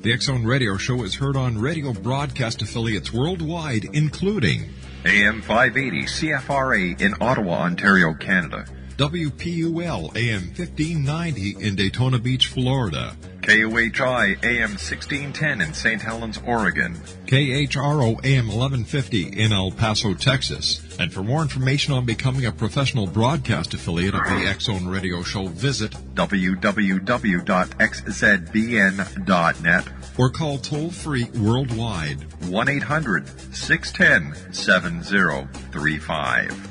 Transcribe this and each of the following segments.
The X Zone Radio Show is heard on radio broadcast affiliates worldwide, including AM 580 CFRA in Ottawa, Ontario, Canada. WPUL AM 1590 in Daytona Beach, Florida. KOHI AM 1610 in St. Helens, Oregon. KHRO AM 1150 in El Paso, Texas. And for more information on becoming a professional broadcast affiliate of the X Zone Radio Show, visit www.xzbn.net or call toll-free worldwide 1-800-610-7035.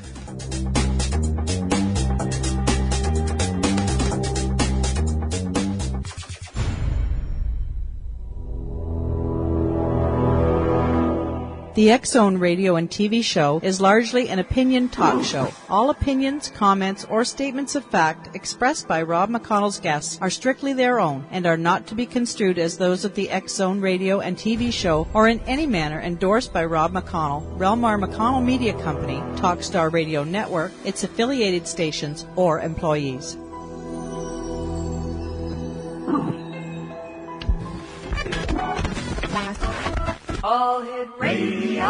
The X Zone radio and TV show is largely an opinion talk show. All opinions, comments, or statements of fact expressed by Rob McConnell's guests are strictly their own and are not to be construed as those of the X Zone radio and TV show or in any manner endorsed by Rob McConnell, Relmar McConnell Media Company, Talkstar Radio Network, its affiliated stations, or employees. All Hit Radio.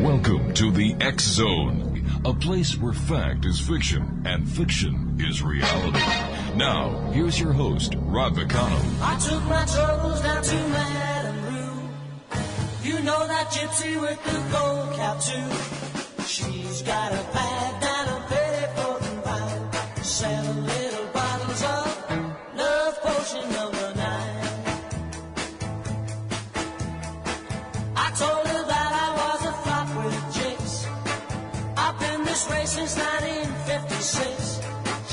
Welcome to the X Zone, a place where fact is fiction and fiction is reality. Now, here's your host, Rob McConnell. I took my troubles down to Madame Rue. You know that gypsy with the gold cap too. She's got a bag down a petty for the vine. 7 little bottles of love potion number 9. I told her that I was a flop with chicks. I've been this way since 1956.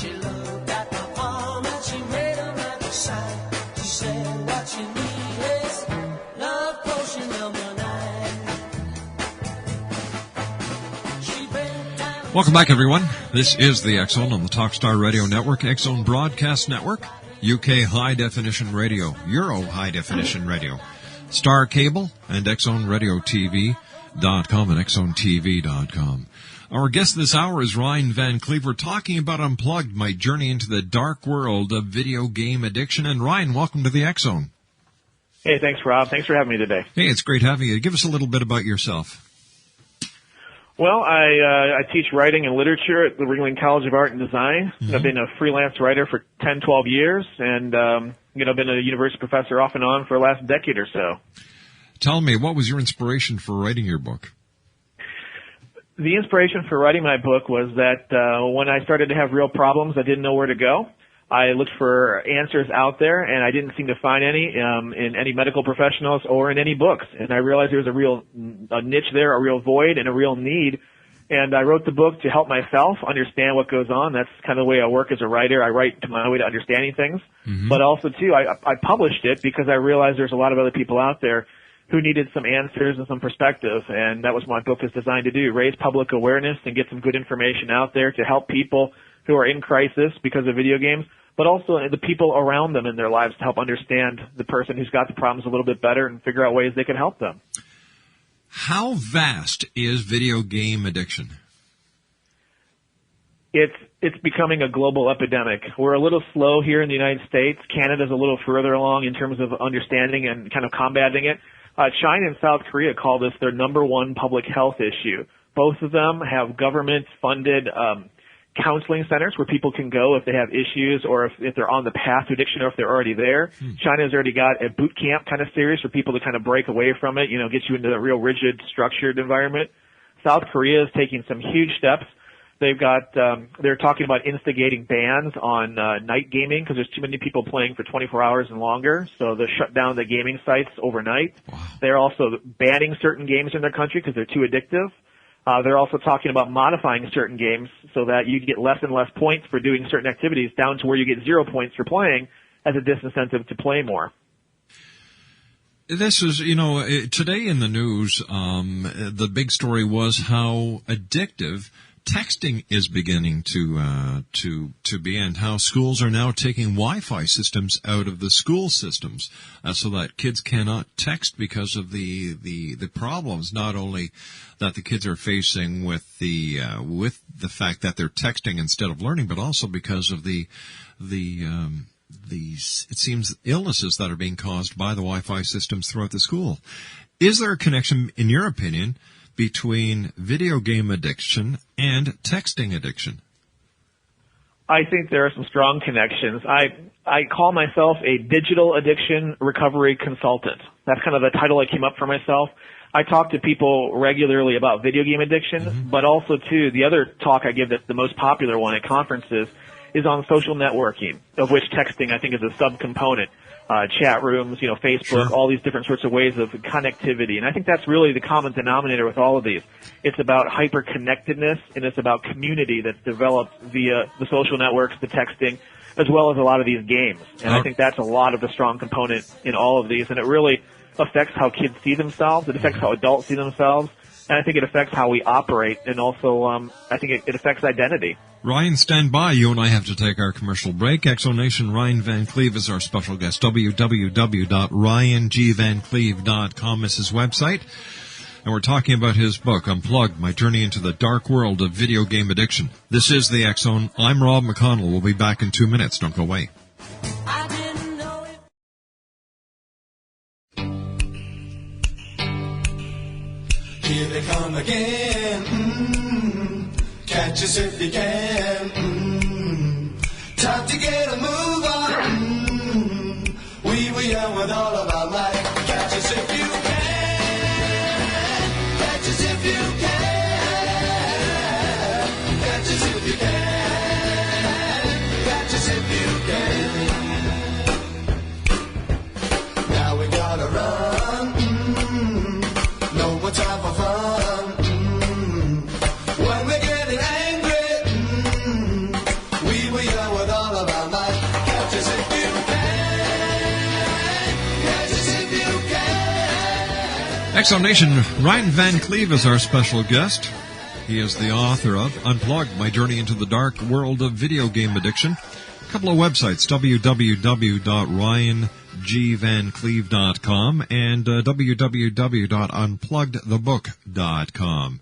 She looked at my palm and she made a magic sign. She said what you need is love potion number 9. Welcome back, everyone. This is the X Zone on the Talkstar Radio Network, X Zone Broadcast Network, UK High Definition Radio, Euro High Definition Radio, Star Cable, and XZoneRadioTV.com and XZoneTV.com. Our guest this hour is Ryan Van Cleaver, talking about Unplugged, my journey into the dark world of video game addiction. And Ryan, welcome to the X Zone. Hey, thanks, Rob. Thanks for having me today. Hey, it's great having you. Give us a little bit about yourself. Well, I teach writing and literature at the Ringling College of Art and Design. Mm-hmm. I've been a freelance writer for 10, 12 years, and been a university professor off and on for the last decade or so. Tell me, what was your inspiration for writing your book? The inspiration for writing my book was that when I started to have real problems, I didn't know where to go. I looked for answers out there, and I didn't seem to find any in any medical professionals or in any books. And I realized there was a niche there, a real void, and a real need. And I wrote the book to help myself understand what goes on. That's kind of the way I work as a writer. I write to my way to understanding things. Mm-hmm. But also, too, I published it because I realized there's a lot of other people out there who needed some answers and some perspective. And that was what my book is designed to do, raise public awareness and get some good information out there to help people who are in crisis because of video games, but also the people around them in their lives to help understand the person who's got the problems a little bit better and figure out ways they can help them. How vast is video game addiction? It's becoming a global epidemic. We're a little slow here in the United States. Canada's a little further along in terms of understanding and kind of combating it. China and South Korea call this their number one public health issue. Both of them have government-funded counseling centers where people can go if they have issues or if they're on the path to addiction or if they're already there. China's already got a boot camp kind of series for people to kind of break away from it, get you into a real rigid, structured environment. South Korea is taking some huge steps. They've got, they're talking about instigating bans on night gaming because there's too many people playing for 24 hours and longer. So they'll shut down the gaming sites overnight. Wow. They're also banning certain games in their country because they're too addictive. They're also talking about modifying certain games so that you get less and less points for doing certain activities down to where you get 0 points for playing as a disincentive to play more. This is, today in the news, the big story was how addictive texting is beginning to be, and how schools are now taking Wi-Fi systems out of the school systems, so that kids cannot text because of the problems, not only that the kids are facing with the fact that they're texting instead of learning, but also because of the it seems illnesses that are being caused by the Wi-Fi systems throughout the school. Is there a connection, in your opinion, between video game addiction and texting addiction? I think there are some strong connections. I call myself a digital addiction recovery consultant. That's kind of the title I came up for myself. I talk to people regularly about video game addiction, but also, too, the other talk I give that's the most popular one at conferences is on social networking, of which texting, I think, is a subcomponent. Chat rooms, Facebook, Sure. all these different sorts of ways of connectivity. And I think that's really the common denominator with all of these. It's about hyper-connectedness, and it's about community that's developed via the social networks, the texting, as well as a lot of these games. And I think that's a lot of the strong component in all of these. And it really affects how kids see themselves. It affects how adults see themselves. And I think it affects how we operate. And also, I think it affects identity. Ryan, stand by. You and I have to take our commercial break. Exonation, Ryan Van Cleave is our special guest. www.ryangvancleave.com is his website. And we're talking about his book, Unplugged, My Journey into the Dark World of Video Game Addiction. This is the X Zone. I'm Rob McConnell. We'll be back in 2 minutes. Don't go away. I didn't know it. Here they come again. Catch us if you can. Time to get a move on. We were young with all of our might. Catch us if you can. Catch us if you can. Catch us if you can. Catch us if you can. Now we gotta run. No more time for fun. When we're getting angry, we were young with all of our might. Catch us if you can. Catch us if you can. Exonation, Ryan Van Cleave is our special guest. He is the author of Unplugged, My Journey into the Dark World of Video Game Addiction. A couple of websites, www.ryangvancleave.com and www.unpluggedthebook.com.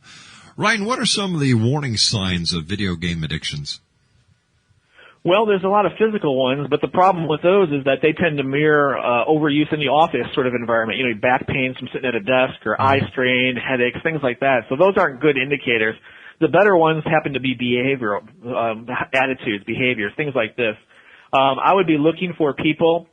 Ryan, what are some of the warning signs of video game addictions? Well, there's a lot of physical ones, but the problem with those is that they tend to mirror overuse in the office sort of environment. Back pain from sitting at a desk, or eye strain, headaches, things like that. So those aren't good indicators. The better ones happen to be behavioral attitudes, behaviors, things like this. I would be looking for people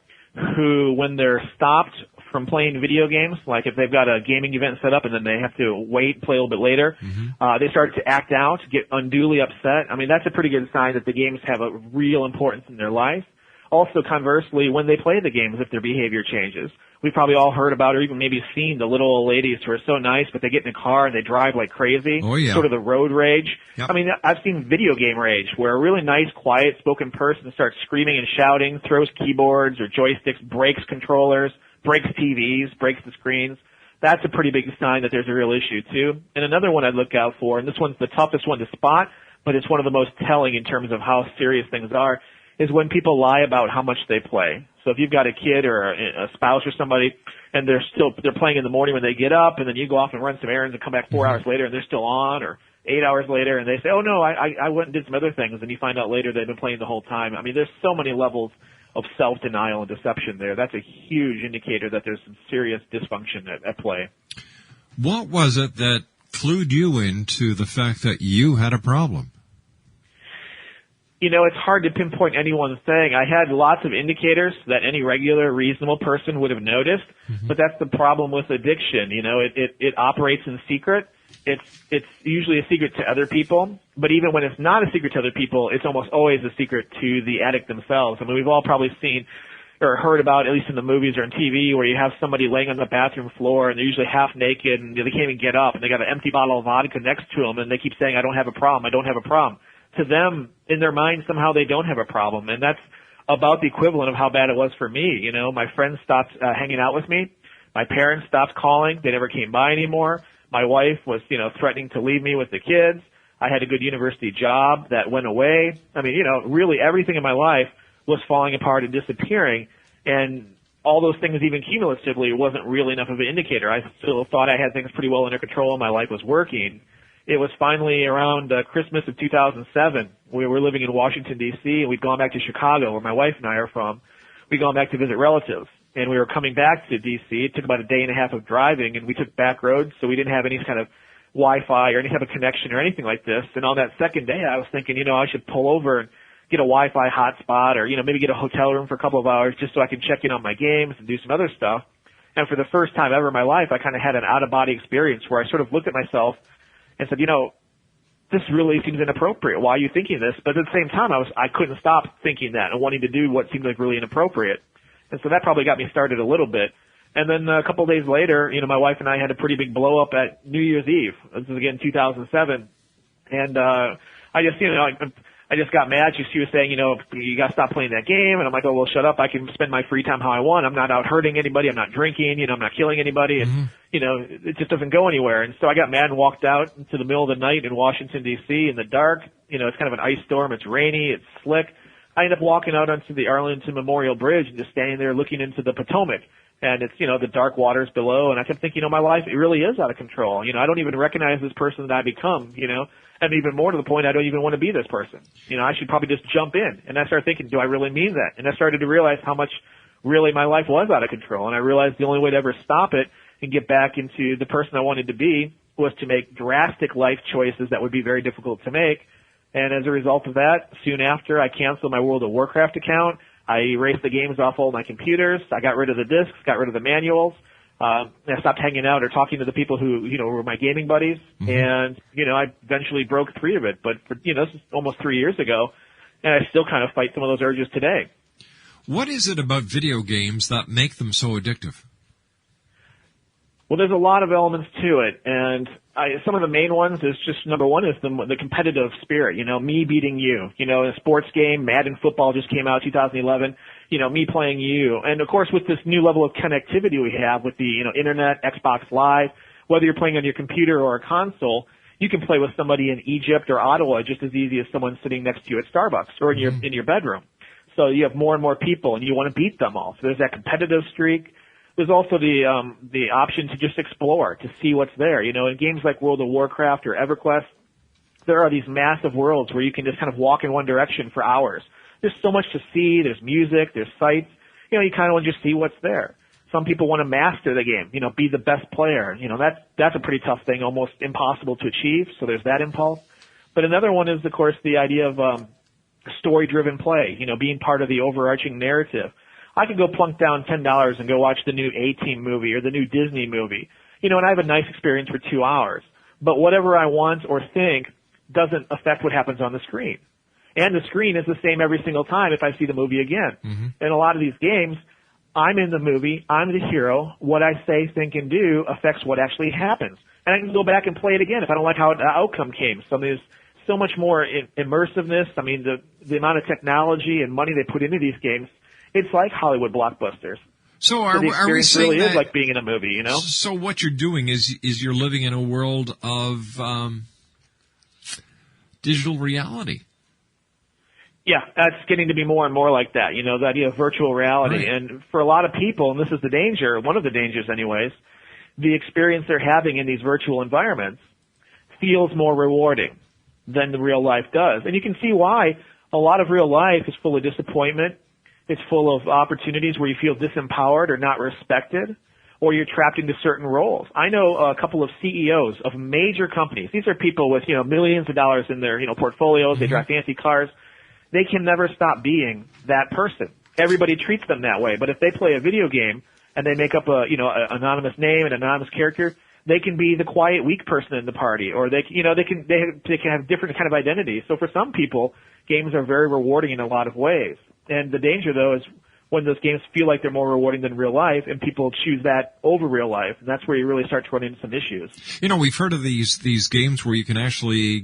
who, when they're stopped from playing video games, like if they've got a gaming event set up and then they have to wait, play a little bit later, they start to act out, get unduly upset. I mean, that's a pretty good sign that the games have a real importance in their life. Also, conversely, when they play the games, if their behavior changes. We've probably all heard about or even maybe seen the little old ladies who are so nice, but they get in a car and they drive like crazy. Oh, yeah. Sort of the road rage. Yep. I mean, I've seen video game rage where a really nice, quiet-spoken person starts screaming and shouting, throws keyboards or joysticks, breaks controllers, breaks TVs, breaks the screens. That's a pretty big sign that there's a real issue, too. And another one I'd look out for, and this one's the toughest one to spot, but it's one of the most telling in terms of how serious things are, is when people lie about how much they play. So if you've got a kid or a spouse or somebody, and they're playing in the morning when they get up, and then you go off and run some errands and come back 4 hours later and they're still on, or 8 hours later and they say, oh no, I went and did some other things, and you find out later they've been playing the whole time. I mean, there's so many levels of self-denial and deception there. That's a huge indicator that there's some serious dysfunction at play. What was it that clued you into the fact that you had a problem? It's hard to pinpoint any one thing. I had lots of indicators that any regular, reasonable person would have noticed, but that's the problem with addiction. It operates in secret. It's usually a secret to other people, but even when it's not a secret to other people, it's almost always a secret to the addict themselves. I mean, we've all probably seen or heard about, at least in the movies or on TV, where you have somebody laying on the bathroom floor and they're usually half naked and they can't even get up, and they got an empty bottle of vodka next to them, and they keep saying, I don't have a problem, I don't have a problem. To them, in their mind, somehow they don't have a problem, and that's about the equivalent of how bad it was for me. My friends stopped hanging out with me. My parents stopped calling. They never came by anymore. My wife was, threatening to leave me with the kids. I had a good university job that went away. I mean, really everything in my life was falling apart and disappearing. And all those things, even cumulatively, wasn't really enough of an indicator. I still thought I had things pretty well under control and my life was working. It was finally around Christmas of 2007. We were living in Washington, D.C., and we'd gone back to Chicago, where my wife and I are from. We'd gone back to visit relatives, and we were coming back to D.C. It took about a day and a half of driving, and we took back roads, so we didn't have any kind of Wi-Fi or any type of connection or anything like this. And on that second day, I was thinking, I should pull over and get a Wi-Fi hotspot or, maybe get a hotel room for a couple of hours just so I can check in on my games and do some other stuff. And for the first time ever in my life, I kind of had an out-of-body experience where I sort of looked at myself and said, this really seems inappropriate. Why are you thinking this? But at the same time, I couldn't stop thinking that and wanting to do what seemed like really inappropriate. And so that probably got me started a little bit. And then a couple of days later, my wife and I had a pretty big blow up at New Year's Eve. This was again 2007. And I just got mad. She was saying, you got to stop playing that game. And I'm like, oh, well, shut up. I can spend my free time how I want. I'm not out hurting anybody. I'm not drinking. I'm not killing anybody. And, it just doesn't go anywhere. And so I got mad and walked out into the middle of the night in Washington, D.C. in the dark. It's kind of an ice storm. It's rainy. It's slick. I ended up walking out onto the Arlington Memorial Bridge and just standing there looking into the Potomac. And it's, the dark waters below. And I kept thinking, my life, it really is out of control. I don't even recognize this person that I become, and even more to the point, I don't even want to be this person. I should probably just jump in. And I started thinking, do I really mean that? And I started to realize how much really my life was out of control. And I realized the only way to ever stop it and get back into the person I wanted to be was to make drastic life choices that would be very difficult to make. And as a result of that, soon after, I canceled my World of Warcraft account. I erased the games off all my computers. I got rid of the discs, got rid of the manuals. I stopped hanging out or talking to the people who, were my gaming buddies. And, I eventually broke free of it. But, this is almost 3 years ago, and I still kind of fight some of those urges today. What is it about video games that make them so addictive? Well, there's a lot of elements to it, and some of the main ones is just, number one is the competitive spirit, me beating you. In a sports game, Madden football just came out 2011, me playing you. And of course, with this new level of connectivity we have with the, internet, Xbox Live, whether you're playing on your computer or a console, you can play with somebody in Egypt or Ottawa just as easy as someone sitting next to you at Starbucks or in your bedroom. So you have more and more people, and you want to beat them all. So there's that competitive streak. There's also the option to just explore, to see what's there. In games like World of Warcraft or EverQuest, there are these massive worlds where you can just kind of walk in one direction for hours. There's so much to see. There's music. There's sights. You kind of want to just see what's there. Some people want to master the game, be the best player. That's a pretty tough thing, almost impossible to achieve. So there's that impulse. But another one is, of course, the idea of story-driven play, being part of the overarching narrative. I could go plunk down $10 and go watch the new A-Team movie or the new Disney movie, and I have a nice experience for 2 hours. But whatever I want or think doesn't affect what happens on the screen. And the screen is the same every single time if I see the movie again. In a lot of these games, I'm in the movie, I'm the hero, what I say, think, and do affects what actually happens. And I can go back and play it again if I don't like how the outcome came. So there's so much more immersiveness. I mean, the amount of technology and money they put into these games, it's like Hollywood blockbusters. So are we saying really that is like being in a movie, So what you're doing is you're living in a world of digital reality. Yeah, that's getting to be more and more like that. The idea of virtual reality. Right. And for a lot of people, and this is the danger, one of the dangers anyways, the experience they're having in these virtual environments feels more rewarding than the real life does. And you can see why a lot of real life is full of disappointment. It's full of opportunities where you feel disempowered or not respected, or you're trapped into certain roles. I know a couple of CEOs of major companies. These are people with, millions of dollars in their, portfolios. They drive fancy cars. They can never stop being that person. Everybody treats them that way. But if they play a video game and they make up an anonymous name, an anonymous character, they can be the quiet, weak person in the party, or they can have different kind of identities. So for some people, games are very rewarding in a lot of ways. And the danger, though, is when those games feel like they're more rewarding than real life, and people choose that over real life. And that's where you really start to run into some issues. We've heard of these games where you can actually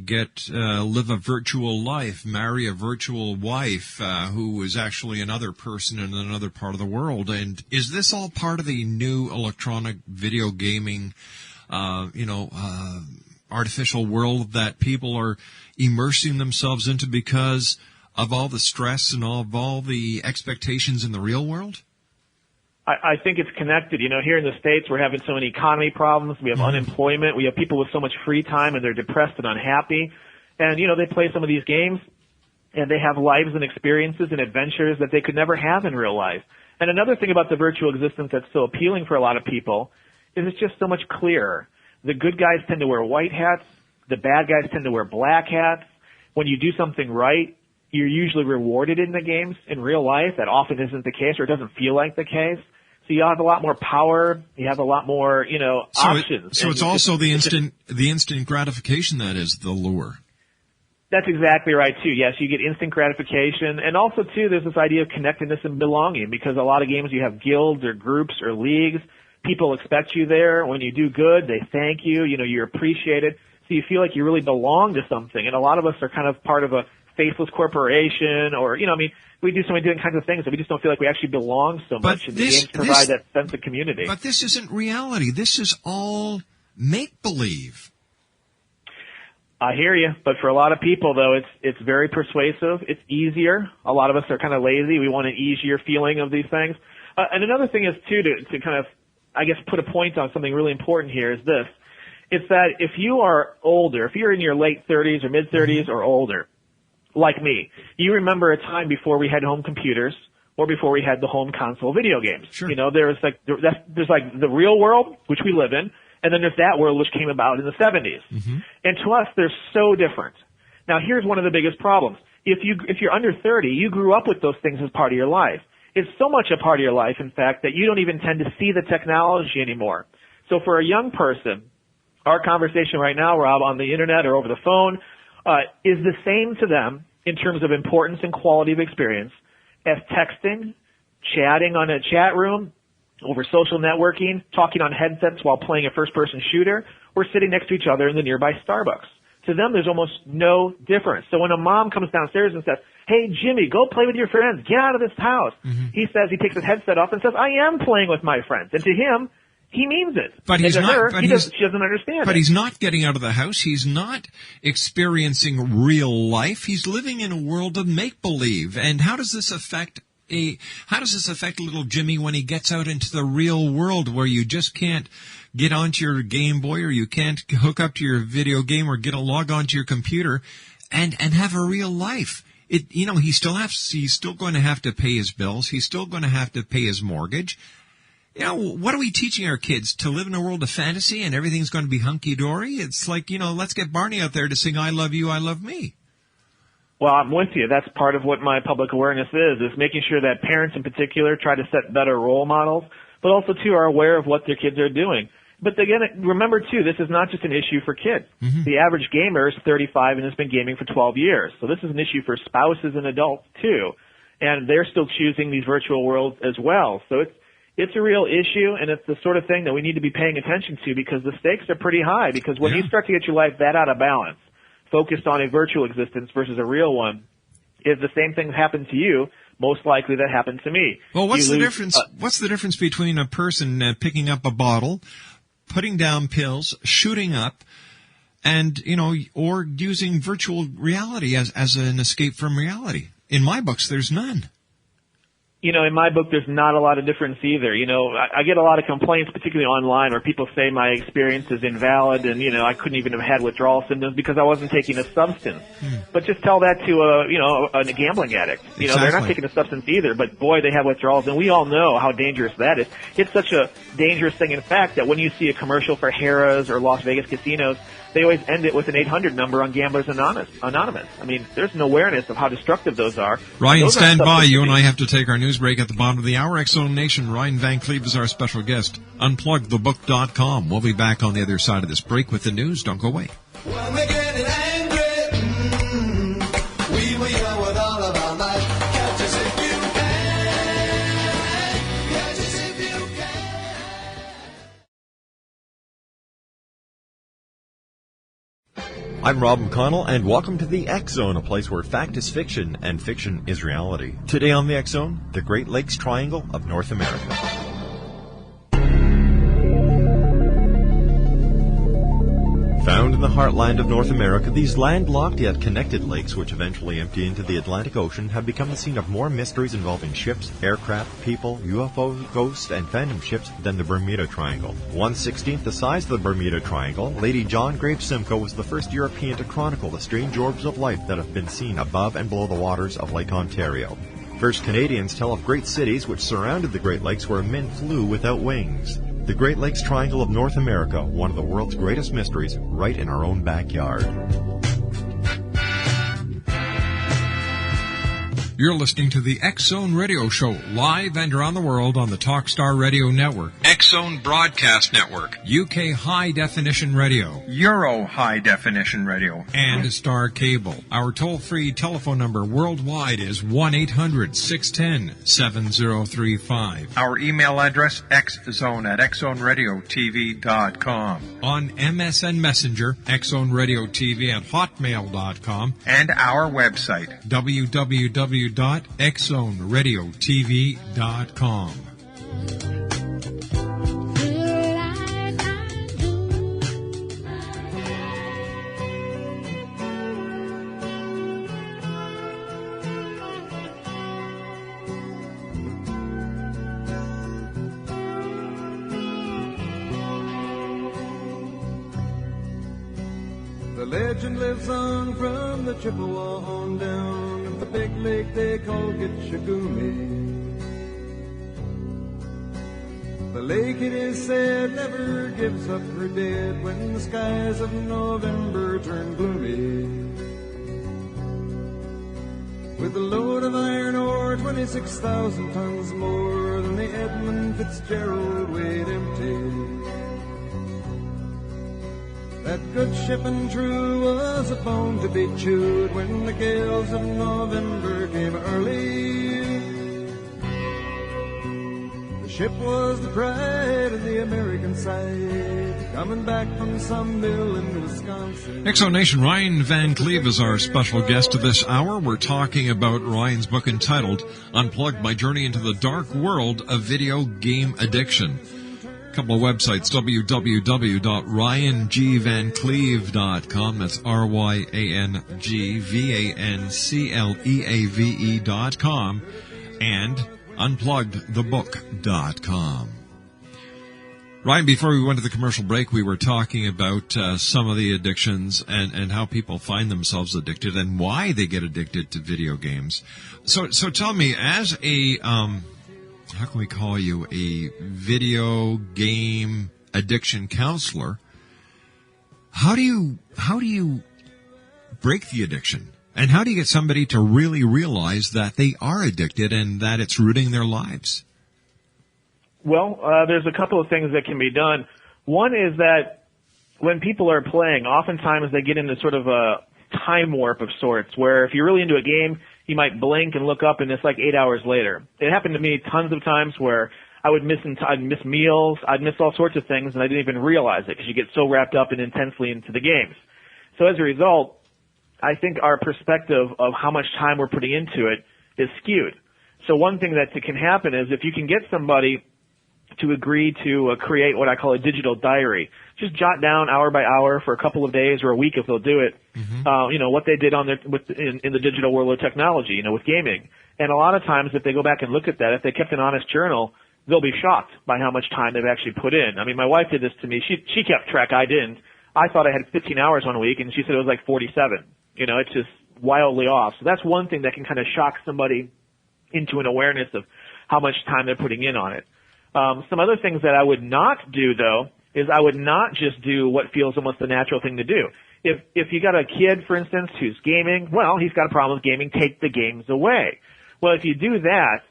live a virtual life, marry a virtual wife who is actually another person in another part of the world. And is this all part of the new electronic video gaming, artificial world that people are immersing themselves into because of all the stress and all the expectations in the real world? I think it's connected. Here in the States, we're having so many economy problems. We have unemployment. We have people with so much free time, and they're depressed and unhappy. And, they play some of these games, and they have lives and experiences and adventures that they could never have in real life. And another thing about the virtual existence that's so appealing for a lot of people is it's just so much clearer. The good guys tend to wear white hats. The bad guys tend to wear black hats. When you do something right, you're usually rewarded in the games. In real life, that often isn't the case, or it doesn't feel like the case. So you have a lot more power. You have a lot more, options. So it's also the instant gratification that is the lure. That's exactly right, too. Yes, you get instant gratification. And also, too, there's this idea of connectedness and belonging, because a lot of games you have guilds or groups or leagues. People expect you there. When you do good, they thank you. You're appreciated. So you feel like you really belong to something. And a lot of us are kind of part of a faceless corporation, or, we do so many different kinds of things that we just don't feel like we actually belong so much. And the games provide that sense of community. But this isn't reality. This is all make-believe. I hear you, but for a lot of people, though, it's very persuasive. It's easier. A lot of us are kind of lazy. We want an easier feeling of these things. And another thing is, too, to kind of, I guess, put a point on something really important here is this. It's that if you are older, if you're in your late 30s or mid-30s or older, like me, you remember a time before we had home computers or before we had the home console video games. Sure. There's like the real world, which we live in, and then there's that world which came about in the 70s. Mm-hmm. And to us, they're so different. Now, here's one of the biggest problems. If you're under 30, you grew up with those things as part of your life. It's so much a part of your life, in fact, that you don't even tend to see the technology anymore. So for a young person, our conversation right now, Rob, on the internet or over the phone, is the same to them in terms of importance and quality of experience as texting, chatting on a chat room, over social networking, talking on headsets while playing a first-person shooter, or sitting next to each other in the nearby Starbucks. To them, there's almost no difference. So when a mom comes downstairs and says, "Hey, Jimmy, go play with your friends. Get out of this house," he takes his headset off and says, "I am playing with my friends." And to him, he means it. But he's and to not. her, But she doesn't understand. But he's not getting out of the house. He's not experiencing real life. He's living in a world of make-believe. And how does this affect little Jimmy when he gets out into the real world, where you just can't get onto your Game Boy, or you can't hook up to your video game, or get a log onto your computer and have a real life? He's still going to have to pay his bills. He's still going to have to pay his mortgage. What are we teaching our kids? To live in a world of fantasy and everything's going to be hunky-dory? It's like, let's get Barney out there to sing "I Love You, I Love Me." Well, I'm with you. That's part of what my public awareness is making sure that parents in particular try to set better role models, but also, too, are aware of what their kids are doing. But again, remember, too, this is not just an issue for kids. Mm-hmm. The average gamer is 35 and has been gaming for 12 years. So this is an issue for spouses and adults, too. And they're still choosing these virtual worlds as well. So it's a real issue, and it's the sort of thing that we need to be paying attention to, because the stakes are pretty high. Because when you start to get your life that out of balance, focused on a virtual existence versus a real one, if the same thing happened to you, most likely that happened to me. Well, what's the difference? What's the difference between a person picking up a bottle, putting down pills, shooting up, and or using virtual reality as an escape from reality? In my books, there's none. In my book, there's not a lot of difference either. I get a lot of complaints, particularly online, where people say my experience is invalid and, I couldn't even have had withdrawal symptoms because I wasn't taking a substance. But just tell that to a gambling addict. Exactly. They're not taking a substance either, but boy, they have withdrawals, and we all know how dangerous that is. It's such a dangerous thing, in fact, that when you see a commercial for Harrah's or Las Vegas casinos, they always end it with an 800 number on Gamblers Anonymous. I mean, there's an awareness of how destructive those are. Ryan, stand by. You and I have to take our news break at the bottom of the hour. X-Zone Nation, Ryan Van Cleave is our special guest. Unpluggedthebook.com. We'll be back on the other side of this break with the news. Don't go away. When we're getting angry, we will yell with all of our might. Catch us if you can. Catch us if you can. I'm Rob McConnell, and welcome to the X-Zone, a place where fact is fiction and fiction is reality. Today on the X-Zone, the Great Lakes Triangle of North America. Found in in the heartland of North America, these landlocked yet connected lakes, which eventually empty into the Atlantic Ocean, have become the scene of more mysteries involving ships, aircraft, people, UFO, ghosts, and phantom ships than the Bermuda Triangle. 1/16th the size of the Bermuda Triangle, Lady John Graves Simcoe was the first European to chronicle the strange orbs of light that have been seen above and below the waters of Lake Ontario. First Canadians tell of great cities which surrounded the Great Lakes where men flew without wings. The Great Lakes Triangle of North America, one of the world's greatest mysteries, right in our own backyard. You're listening to the X-Zone Radio Show, live and around the world on the Talkstar Radio Network, X-Zone Broadcast Network, UK High Definition Radio, Euro High Definition Radio, and Star Cable. Our toll-free telephone number worldwide is 1-800-610-7035. Our email address, xzone@xzoneradiotv.com. On MSN Messenger, xzoneradiotv@hotmail.com. And our website, www.xzoneradiotv.com. The legend lives on from the Chippewa on down at the big lake they call Gitchagumi. The lake, it is said, never gives up her dead when the skies of November turn gloomy. With a load of iron ore, 26,000 tons more than the Edmund Fitzgerald weighed empty. That good ship and true was a bone to be chewed when the gales of November came early. The ship was the pride of the American side, coming back from some mill in Wisconsin. Exonation, Ryan Van Cleave is our special guest this hour. We're talking about Ryan's book entitled Unplugged, My Journey into the Dark World of Video Game Addiction. Couple of websites, www.ryangvancleave.com, that's RYANGVANCLEAVE.com, and unpluggedthebook.com. Ryan, before we went to the commercial break, we were talking about some of the addictions and how people find themselves addicted and why they get addicted to video games. So tell me, as a how can we call you, a video game addiction counselor, how do you break the addiction? And how do you get somebody to really realize that they are addicted and that it's ruining their lives? Well, there's a couple of things that can be done. One is that when people are playing, oftentimes they get into sort of a time warp of sorts, where if you're really into a game, you might blink and look up and it's like 8 hours later. It happened to me tons of times where I'd miss meals, I'd miss all sorts of things, and I didn't even realize it because you get so wrapped up and intensely into the games. So as a result, I think our perspective of how much time we're putting into it is skewed. So one thing that can happen is if you can get somebody to agree to create what I call a digital diary. Just jot down hour by hour for a couple of days or a week if they'll do it, what they did on their, in the digital world of technology, with gaming. And a lot of times if they go back and look at that, if they kept an honest journal, they'll be shocked by how much time they've actually put in. I mean, my wife did this to me. She kept track. I didn't. I thought I had 15 hours 1 week, and she said it was like 47. It's just wildly off. So that's one thing that can kind of shock somebody into an awareness of how much time they're putting in on it. Some other things that I would not do, though, is I would not just do what feels almost the natural thing to do. If you got a kid, for instance, who's gaming, well, he's got a problem with gaming, take the games away. Well, if you do that,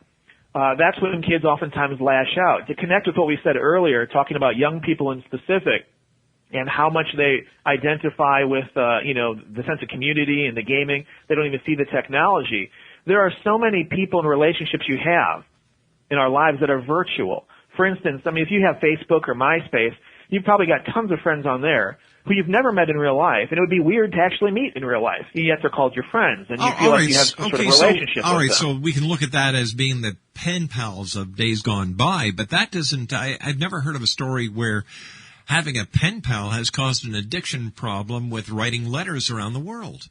that's when kids oftentimes lash out. To connect with what we said earlier, talking about young people in specific, and how much they identify with, the sense of community and the gaming, they don't even see the technology. There are so many people and relationships you have in our lives that are virtual. For instance, if you have Facebook or MySpace, you've probably got tons of friends on there who you've never met in real life, and it would be weird to actually meet in real life. Yet they're called your friends, and you feel like you have some sort of relationship with them. All right, so we can look at that as being the pen pals of days gone by, but that doesn't, I've never heard of a story where having a pen pal has caused an addiction problem with writing letters around the world.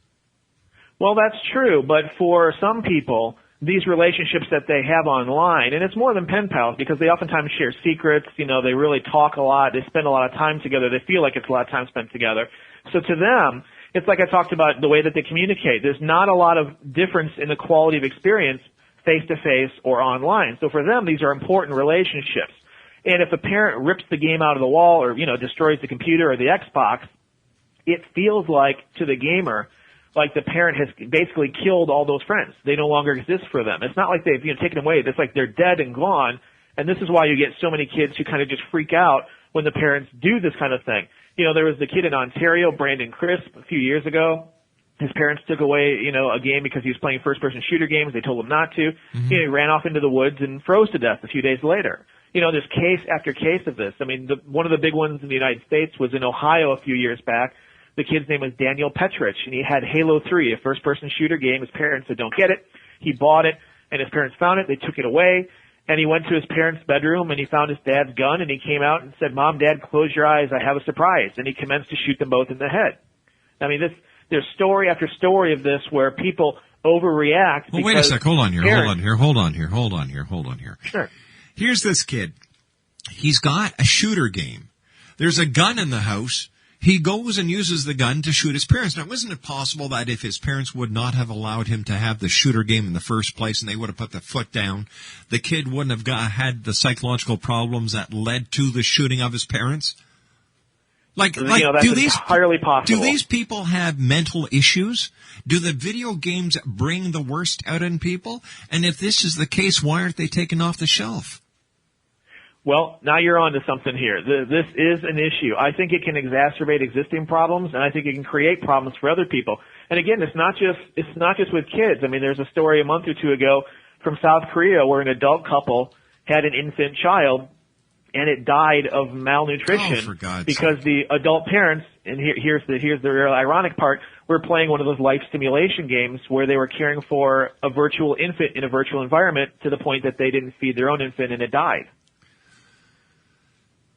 Well, that's true, but for some people, these relationships that they have online, and it's more than pen pals because they oftentimes share secrets, they really talk a lot, they spend a lot of time together, they feel like it's a lot of time spent together. So to them, it's like I talked about the way that they communicate. There's not a lot of difference in the quality of experience face-to-face or online. So for them, these are important relationships. And if a parent rips the game out of the wall or, destroys the computer or the Xbox, it feels like to the gamer, like the parent has basically killed all those friends. They no longer exist for them. It's not like they've taken away. It's like they're dead and gone. And this is why you get so many kids who kind of just freak out when the parents do this kind of thing. There was the kid in Ontario, Brandon Crisp, a few years ago. His parents took away, a game because he was playing first-person shooter games. They told him not to. Mm-hmm. He ran off into the woods and froze to death a few days later. There's case after case of this. I mean, one of the big ones in the United States was in Ohio a few years back. The kid's name was Daniel Petrich, and he had Halo 3, a first-person shooter game. His parents said, don't get it. He bought it, and his parents found it. They took it away, and he went to his parents' bedroom, and he found his dad's gun, and he came out and said, Mom, Dad, close your eyes. I have a surprise. And he commenced to shoot them both in the head. I mean, there's story after story of this where people overreact. Well, wait a sec. Hold on here. Sure. Here's this kid. He's got a shooter game. There's a gun in the house. He goes and uses the gun to shoot his parents. Now, isn't it possible that if his parents would not have allowed him to have the shooter game in the first place and they would have put the foot down, the kid wouldn't have had the psychological problems that led to the shooting of his parents? That's entirely possible. Do these people have mental issues? Do the video games bring the worst out in people? And if this is the case, why aren't they taken off the shelf? Well, now you're on to something here. This is an issue. I think it can exacerbate existing problems, and I think it can create problems for other people. And again, it's not just with kids. I mean, there's a story a month or two ago from South Korea where an adult couple had an infant child, and it died of malnutrition because the adult parents, and here's the real ironic part, were playing one of those life stimulation games where they were caring for a virtual infant in a virtual environment to the point that they didn't feed their own infant and it died.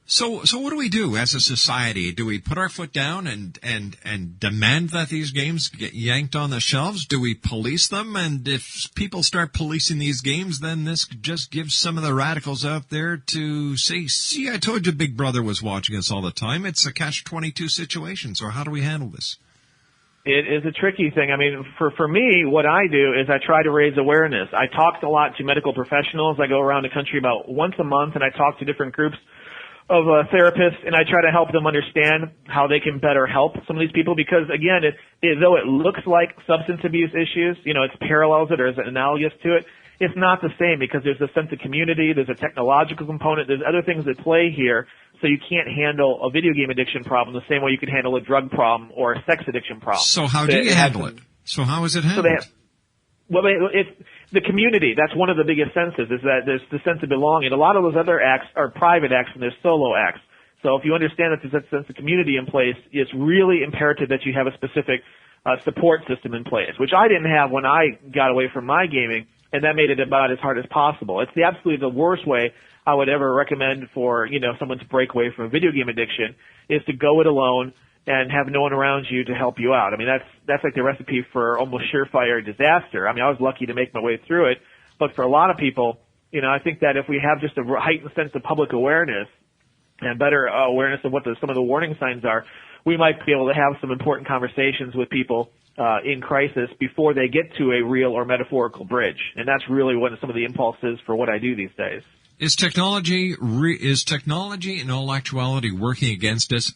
So what do we do as a society? Do we put our foot down and demand that these games get yanked on the shelves? Do we police them? And if people start policing these games, then this just gives some of the radicals out there to say, see, I told you Big Brother was watching us all the time. It's a catch-22 situation. So how do we handle this? It is a tricky thing. I mean, for me, what I do is I try to raise awareness. I talk a lot to medical professionals. I go around the country about once a month, and I talk to different groups of therapists, and I try to help them understand how they can better help some of these people because, again, though it looks like substance abuse issues, it parallels it or is analogous to it, it's not the same because there's a sense of community, there's a technological component, there's other things that play here, so you can't handle a video game addiction problem the same way you can handle a drug problem or a sex addiction problem. So how do you handle it? So how is it handled? It's the community. That's one of the biggest senses, is that there's the sense of belonging. A lot of those other acts are private acts and they're solo acts. So if you understand that there's a sense of community in place, it's really imperative that you have a specific support system in place, which I didn't have when I got away from my gaming, and that made it about as hard as possible. It's absolutely the worst way I would ever recommend for someone to break away from a video game addiction is to go it alone and have no one around you to help you out. I mean, that's like the recipe for almost surefire disaster. I mean, I was lucky to make my way through it, but for a lot of people, I think that if we have just a heightened sense of public awareness and better awareness of what some of the warning signs are, we might be able to have some important conversations with people in crisis before they get to a real or metaphorical bridge. And that's really what some of the impulse is for what I do these days. Is technology in all actuality working against us?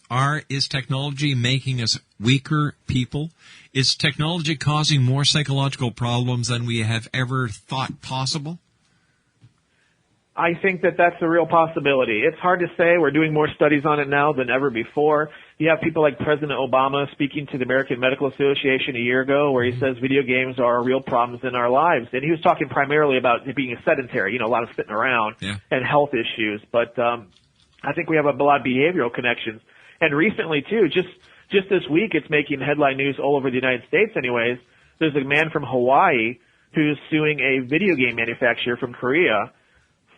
Is technology making us weaker people? Is technology causing more psychological problems than we have ever thought possible? I think that that's a real possibility. It's hard to say. We're doing more studies on it now than ever before. You have people like President Obama speaking to the American Medical Association a year ago where he says video games are real problems in our lives. And he was talking primarily about it being a sedentary, a lot of sitting around and health issues. But I think we have a lot of behavioral connections. And recently, too, just this week, it's making headline news all over the United States anyways. There's a man from Hawaii who's suing a video game manufacturer from Korea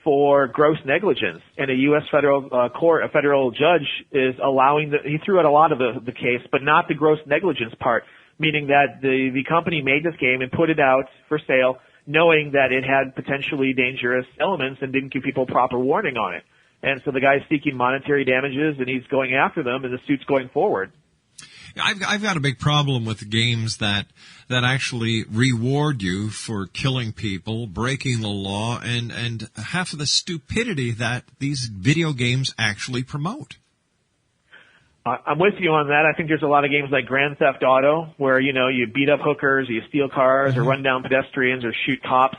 for gross negligence, and a U.S. federal court, a federal judge, is allowing he threw out a lot of the case, but not the gross negligence part, meaning that the company made this game and put it out for sale, knowing that it had potentially dangerous elements and didn't give people proper warning on it. And so the guy's seeking monetary damages, and he's going after them, and the suit's going forward. I've got a big problem with games that actually reward you for killing people, breaking the law, and half of the stupidity that these video games actually promote. I'm with you on that. I think there's a lot of games like Grand Theft Auto where, you beat up hookers, or you steal cars, or run down pedestrians, or shoot cops.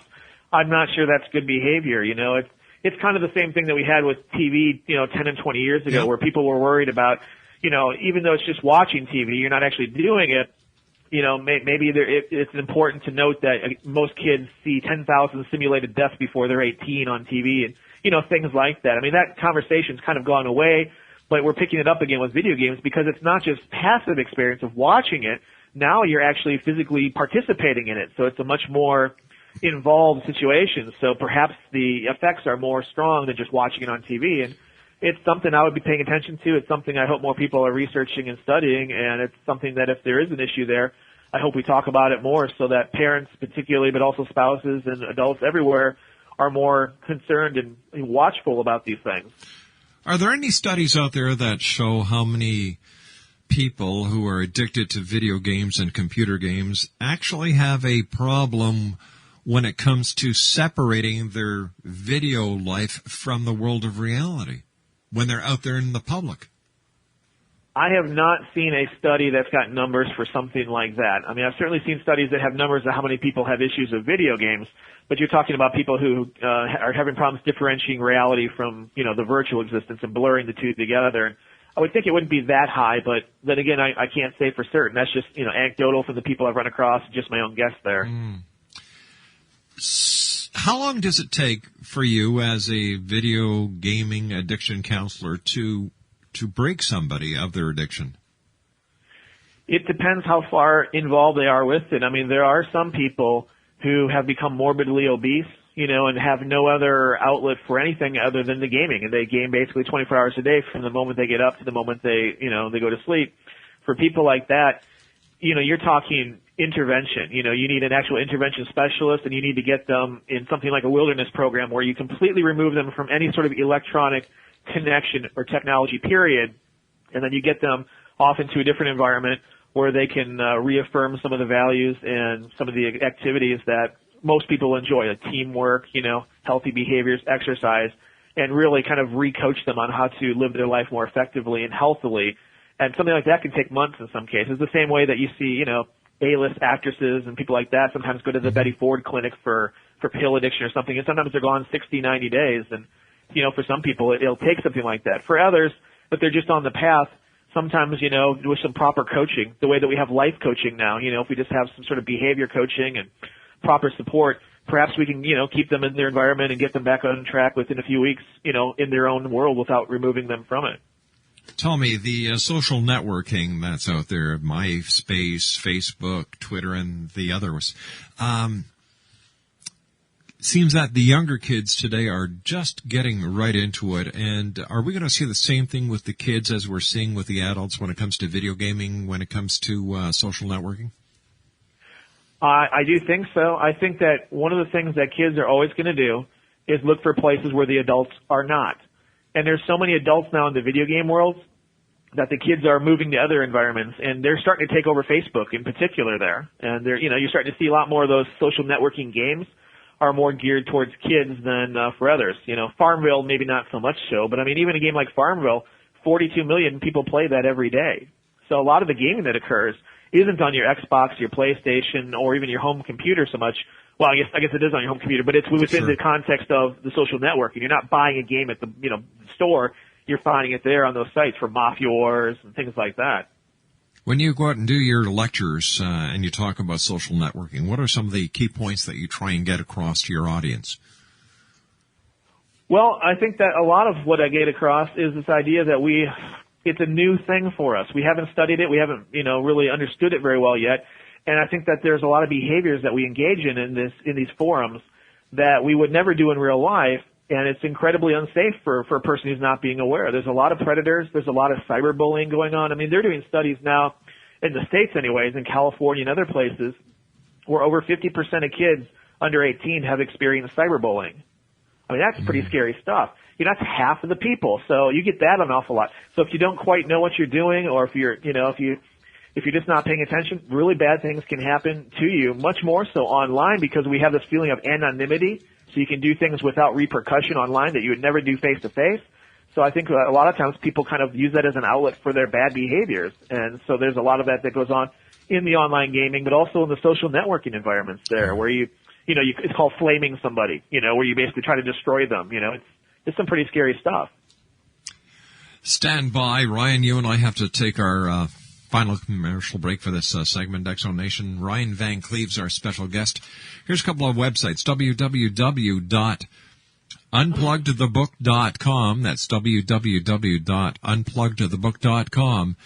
I'm not sure that's good behavior. It's kind of the same thing that we had with TV, 10 and 20 years ago, where people were worried about, even though it's just watching TV, you're not actually doing it. Maybe it's important to note that most kids see 10,000 simulated deaths before they're 18 on TV, and things like that. I mean, that conversation's kind of gone away, but we're picking it up again with video games because it's not just passive experience of watching it. Now you're actually physically participating in it, so it's a much more involved situation. So perhaps the effects are more strong than just watching it on TV, and it's something I would be paying attention to. It's something I hope more people are researching and studying, and it's something that if there is an issue there, I hope we talk about it more so that parents particularly, but also spouses and adults everywhere, are more concerned and watchful about these things. Are there any studies out there that show how many people who are addicted to video games and computer games actually have a problem when it comes to separating their video life from the world of reality when they're out there in the public? I have not seen a study that's got numbers for something like that. I mean, I've certainly seen studies that have numbers of how many people have issues with video games, but you're talking about people who are having problems differentiating reality from, the virtual existence and blurring the two together. And I would think it wouldn't be that high, but then again, I can't say for certain. That's just, anecdotal from the people I've run across, just my own guess there. How long does it take for you as a video gaming addiction counselor to break somebody of their addiction? It depends how far involved they are with it. I mean, there are some people who have become morbidly obese, and have no other outlet for anything other than the gaming. And they game basically 24 hours a day from the moment they get up to the moment they go to sleep. For people like that, you're talking intervention. You need an actual intervention specialist, and you need to get them in something like a wilderness program where you completely remove them from any sort of electronic connection or technology, period. And then you get them off into a different environment where they can reaffirm some of the values and some of the activities that most people enjoy, like teamwork, healthy behaviors, exercise, and really kind of re-coach them on how to live their life more effectively and healthily. And something like that can take months in some cases, the same way that you see, A-list actresses and people like that sometimes go to the Betty Ford clinic for pill addiction or something, and sometimes they're gone 60, 90 days. And, for some people, it'll take something like that. For others, but they're just on the path, sometimes, with some proper coaching, the way that we have life coaching now, if we just have some sort of behavior coaching and proper support, perhaps we can, keep them in their environment and get them back on track within a few weeks, in their own world without removing them from it. Tell me, the social networking that's out there, MySpace, Facebook, Twitter, and the others, seems that the younger kids today are just getting right into it. And are we going to see the same thing with the kids as we're seeing with the adults when it comes to video gaming, when it comes to social networking? I do think so. I think that one of the things that kids are always going to do is look for places where the adults are not. And there's so many adults now in the video game world that the kids are moving to other environments, and they're starting to take over Facebook in particular there. And you're starting to see a lot more of those social networking games are more geared towards kids than for others. Farmville maybe not so much so, but I mean, even a game like Farmville, 42 million people play that every day. So a lot of the gaming that occurs isn't on your Xbox, your PlayStation, or even your home computer so much. Well, I guess it is on your home computer, but it's within the context of the social networking. You're not buying a game at the store. You're finding it there on those sites for Mafia Wars and things like that. When you go out and do your lectures and you talk about social networking, what are some of the key points that you try and get across to your audience? Well, I think that a lot of what I get across is this idea that it's a new thing for us. We haven't studied it. We haven't, really understood it very well yet. And I think that there's a lot of behaviors that we engage in these forums that we would never do in real life. and it's incredibly unsafe for a person who's not being aware. There's a lot of predators. There's a lot of cyberbullying going on. I mean, they're doing studies now, in the States anyways, in California and other places, where over 50% of kids under 18 have experienced cyberbullying. I mean, that's pretty scary stuff. You know, that's half of the people. So you get that an awful lot. So if you don't quite know what you're doing, or if you're, you know, if you're just not paying attention, really bad things can happen to you, much more so online, because we have this feeling of anonymity. So you can do things without repercussion online that you would never do face to face. So I think a lot of times people kind of use that as an outlet for their bad behaviors. And so there's a lot of that goes on in the online gaming, but also in the social networking environments there, where it's called flaming somebody, you know, where you basically try to destroy them. You know, it's some pretty scary stuff. Stand by, Ryan. You and I have to take our final commercial break for this segment. X-Zone Nation. Ryan Van Cleave's our special guest. Here's a couple of websites: www.unpluggedthebook.com. That's www.unpluggedthebook.com,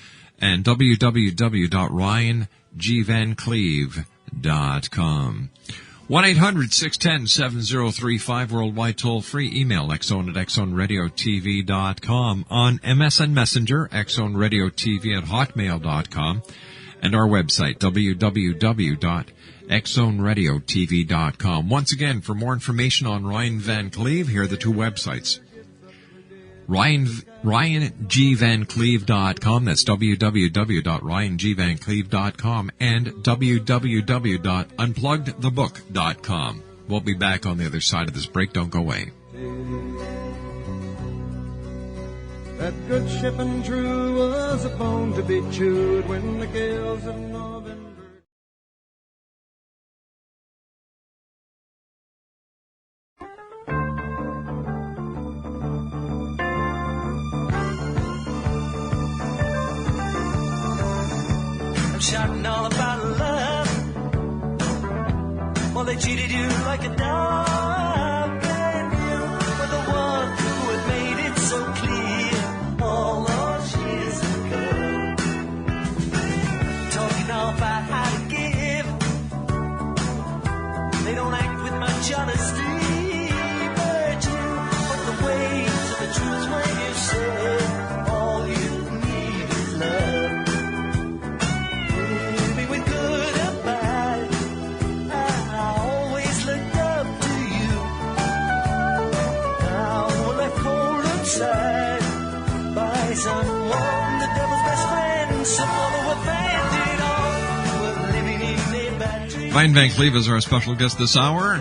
and www.ryangvancleave.com. 1-800-610-7035, worldwide toll-free. Email xzone@xzoneradiotv.com. On MSN Messenger, xzoneradiotv@hotmail.com. And our website, www.xzoneradiotv.com. Once again, for more information on Ryan Van Cleave, here are the two websites. RyanGVanCleave.com. That's www.RyanGVanCleave.com, and www.unpluggedthebook.com. We'll be back on the other side of this break. Don't go away. That good ship and true was a bone to be chewed when the gales of November. Shouting all about love. Well, they treated you like a dog, and you were the one who had made it so clear all those years ago. Talking all about how to give. They don't act with much honesty, but you put the weight to the truth when you say all you need is love. Someone, the devil's best friend, some other were banded on, were living in their battery. Ryan Van Cleave is our special guest this hour.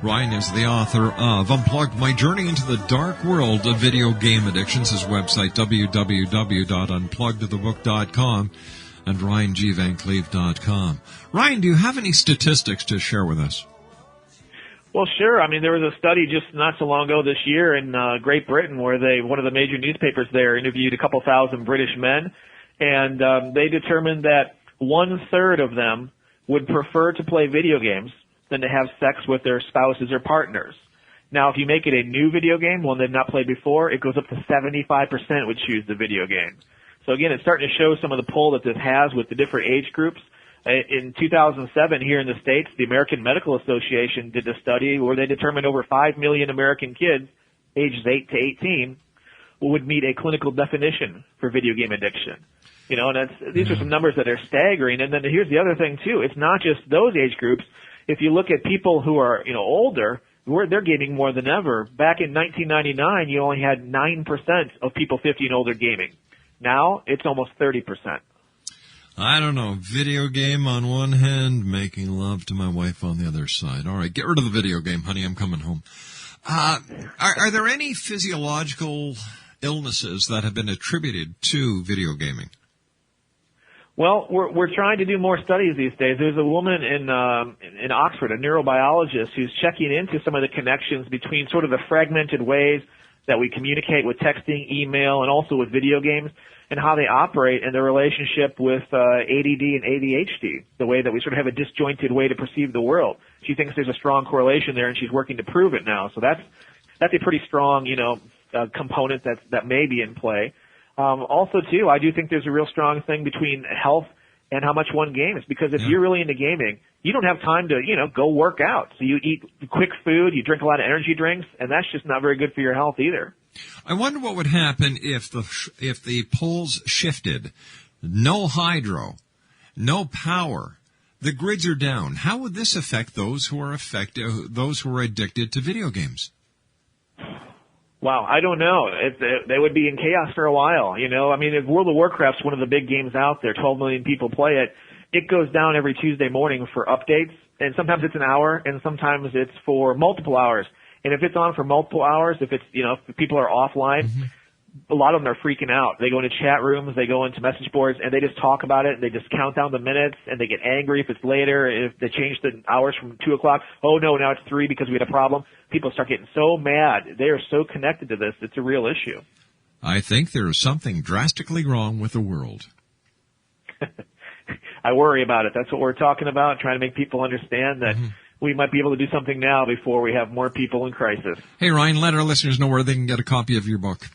Ryan is the author of Unplugged, My Journey into the Dark World of Video Game Addictions. His website, www.unpluggedthebook.com, and ryangvancleave.com. Ryan, do you have any statistics to share with us? Well, sure. I mean, there was a study just not so long ago this year in Great Britain where one of the major newspapers there interviewed a couple thousand British men, and they determined that 1/3 of them would prefer to play video games than to have sex with their spouses or partners. Now, if you make it a new video game, one they've not played before, it goes up to 75% would choose the video game. So again, it's starting to show some of the pull that this has with the different age groups. In 2007, here in the States, the American Medical Association did a study where they determined over 5 million American kids, ages 8 to 18, would meet a clinical definition for video game addiction. You know, and these are some numbers that are staggering. And then here's the other thing, too. It's not just those age groups. If you look at people who are, older, they're gaming more than ever. Back in 1999, you only had 9% of people 50 and older gaming. Now, it's almost 30%. I don't know. Video game on one hand, making love to my wife on the other side. All right, get rid of the video game, honey. I'm coming home. Are there any physiological illnesses that have been attributed to video gaming? Well, we're trying to do more studies these days. There's a woman in Oxford, a neurobiologist, who's checking into some of the connections between sort of the fragmented ways that we communicate with texting, email, and also with video games, and how they operate and their relationship with ADD and ADHD, the way that we sort of have a disjointed way to perceive the world. She thinks there's a strong correlation there, and she's working to prove it now. So that's a pretty strong, component that may be in play. Also, too, I do think there's a real strong thing between health and how much one games, because if you're really into gaming, you don't have time to, go work out. So you eat quick food, you drink a lot of energy drinks, and that's just not very good for your health either. I wonder what would happen if the poles shifted. No hydro, no power. The grids are down. How would this affect those who are addicted to video games? Wow, I don't know. They would be in chaos for a while, I mean, if World of Warcraft's one of the big games out there, 12 million people play it, it goes down every Tuesday morning for updates, and sometimes it's an hour, and sometimes it's for multiple hours. And if it's on for multiple hours, if people are offline, a lot of them are freaking out. They go into chat rooms, they go into message boards, and they just talk about it, and they just count down the minutes, and they get angry if it's later, if they change the hours from 2 o'clock. Oh no, now it's 3 because we had a problem. People start getting so mad. They are so connected to this. It's a real issue. I think there is something drastically wrong with the world. I worry about it. That's what we're talking about, trying to make people understand that we might be able to do something now before we have more people in crisis. Hey, Ryan, let our listeners know where they can get a copy of your book.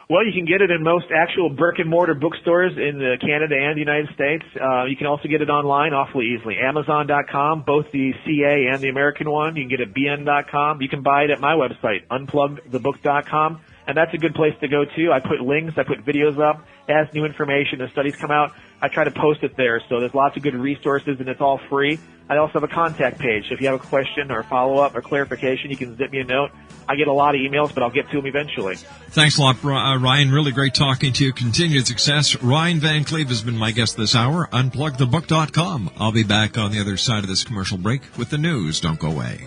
Well, you can get it in most actual brick-and-mortar bookstores in Canada and the United States. You can also get it online awfully easily. Amazon.com, both the CA and the American one. You can get it at BN.com. You can buy it at my website, UnpluggedTheBook.com. And that's a good place to go, too. I put links, I put videos up. As new information and studies come out, I try to post it there. So there's lots of good resources, and it's all free. I also have a contact page. So if you have a question or follow-up or clarification, you can zip me a note. I get a lot of emails, but I'll get to them eventually. Thanks a lot, Ryan. Really great talking to you. Continued success. Ryan Van Cleave has been my guest this hour. UnpluggedTheBook.com. I'll be back on the other side of this commercial break with the news. Don't go away.